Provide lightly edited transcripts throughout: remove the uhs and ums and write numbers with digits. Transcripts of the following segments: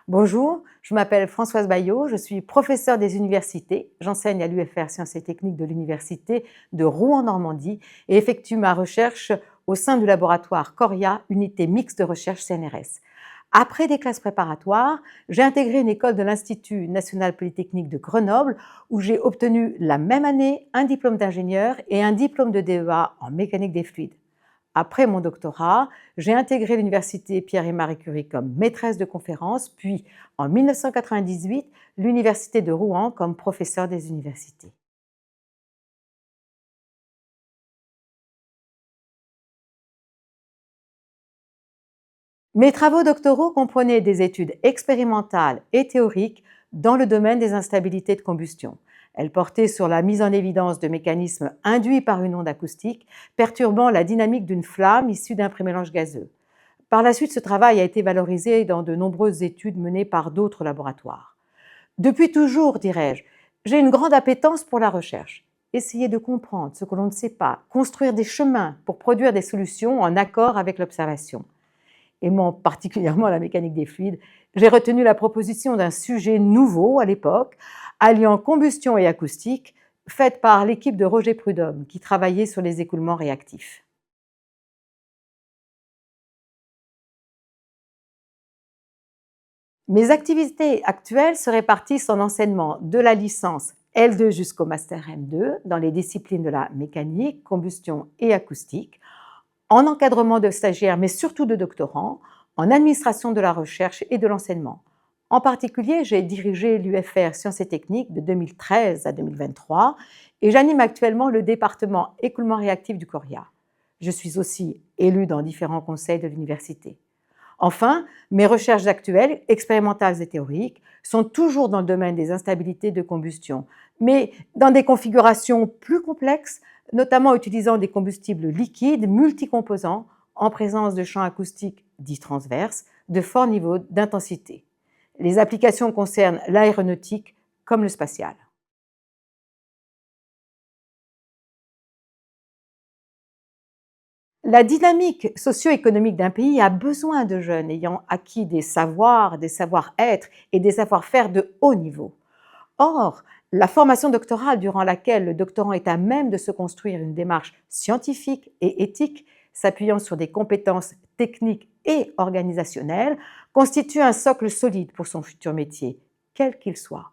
Bonjour, je m'appelle Françoise Bayot, je suis professeure des universités. J'enseigne à l'UFR Sciences et Techniques de l'Université de Rouen-Normandie et effectue ma recherche au sein du laboratoire CORIA, unité mixte de recherche CNRS. Après des classes préparatoires, j'ai intégré une école de l'Institut national polytechnique de Grenoble où j'ai obtenu la même année un diplôme d'ingénieur et un diplôme de DEA en mécanique des fluides. Après mon doctorat, j'ai intégré l'université Pierre et Marie Curie comme maîtresse de conférences, puis en 1998, l'université de Rouen comme professeure des universités. Mes travaux doctoraux comprenaient des études expérimentales et théoriques dans le domaine des instabilités de combustion. Elles portaient sur la mise en évidence de mécanismes induits par une onde acoustique perturbant la dynamique d'une flamme issue d'un prémélange gazeux. Par la suite, ce travail a été valorisé dans de nombreuses études menées par d'autres laboratoires. Depuis toujours, dirais-je, j'ai une grande appétence pour la recherche. Essayer de comprendre ce que l'on ne sait pas, construire des chemins pour produire des solutions en accord avec l'observation. Aimant particulièrement la mécanique des fluides, j'ai retenu la proposition d'un sujet nouveau à l'époque, alliant combustion et acoustique, faite par l'équipe de Roger Prudhomme, qui travaillait sur les écoulements réactifs. Mes activités actuelles se répartissent en enseignement de la licence L2 jusqu'au master M2 dans les disciplines de la mécanique, combustion et acoustique, en encadrement de stagiaires mais surtout de doctorants, en administration de la recherche et de l'enseignement. En particulier, j'ai dirigé l'UFR Sciences et Techniques de 2013 à 2023 et j'anime actuellement le département écoulement réactif du CORIA. Je suis aussi élue dans différents conseils de l'université. Enfin, mes recherches actuelles, expérimentales et théoriques, sont toujours dans le domaine des instabilités de combustion, mais dans des configurations plus complexes, notamment utilisant des combustibles liquides multicomposants en présence de champs acoustiques dits transverses de fort niveau d'intensité. Les applications concernent l'aéronautique comme le spatial. La dynamique socio-économique d'un pays a besoin de jeunes ayant acquis des savoir-être et des savoir-faire de haut niveau. Or, la formation doctorale durant laquelle le doctorant est à même de se construire une démarche scientifique et éthique, s'appuyant sur des compétences techniques et organisationnelles, constitue un socle solide pour son futur métier, quel qu'il soit.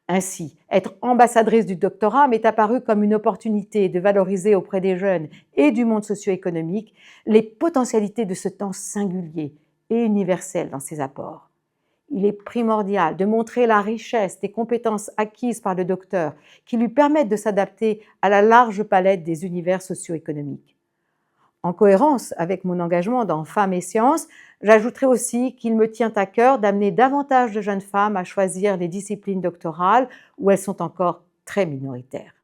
Ainsi, être ambassadrice du doctorat m'est apparu comme une opportunité de valoriser auprès des jeunes et du monde socio-économique les potentialités de ce temps singulier et universel dans ses apports. Il est primordial de montrer la richesse des compétences acquises par le docteur qui lui permettent de s'adapter à la large palette des univers socio-économiques. En cohérence avec mon engagement dans Femmes et Sciences, j'ajouterai aussi qu'il me tient à cœur d'amener davantage de jeunes femmes à choisir les disciplines doctorales où elles sont encore très minoritaires.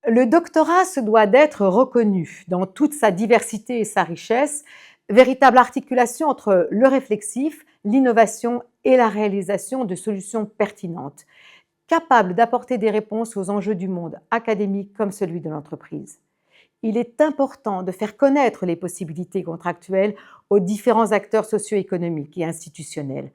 Le doctorat se doit d'être reconnu dans toute sa diversité et sa richesse, véritable articulation entre le réflexif, l'innovation et la réalisation de solutions pertinentes, capables d'apporter des réponses aux enjeux du monde académique comme celui de l'entreprise. Il est important de faire connaître les possibilités contractuelles aux différents acteurs socio-économiques et institutionnels,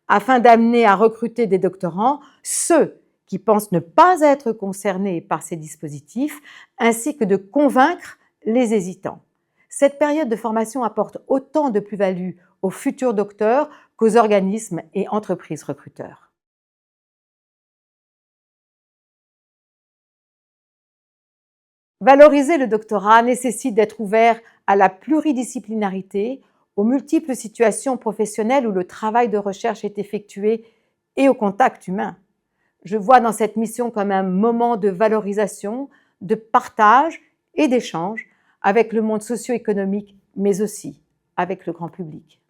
afin d'amener à recruter des doctorants ceux qui pensent ne pas être concernés par ces dispositifs, ainsi que de convaincre les hésitants. Cette période de formation apporte autant de plus-value aux futurs docteurs qu'aux organismes et entreprises recruteurs. Valoriser le doctorat nécessite d'être ouvert à la pluridisciplinarité, aux multiples situations professionnelles où le travail de recherche est effectué et au contact humain. Je vois dans cette mission comme un moment de valorisation, de partage et d'échange avec le monde socio-économique, mais aussi avec le grand public.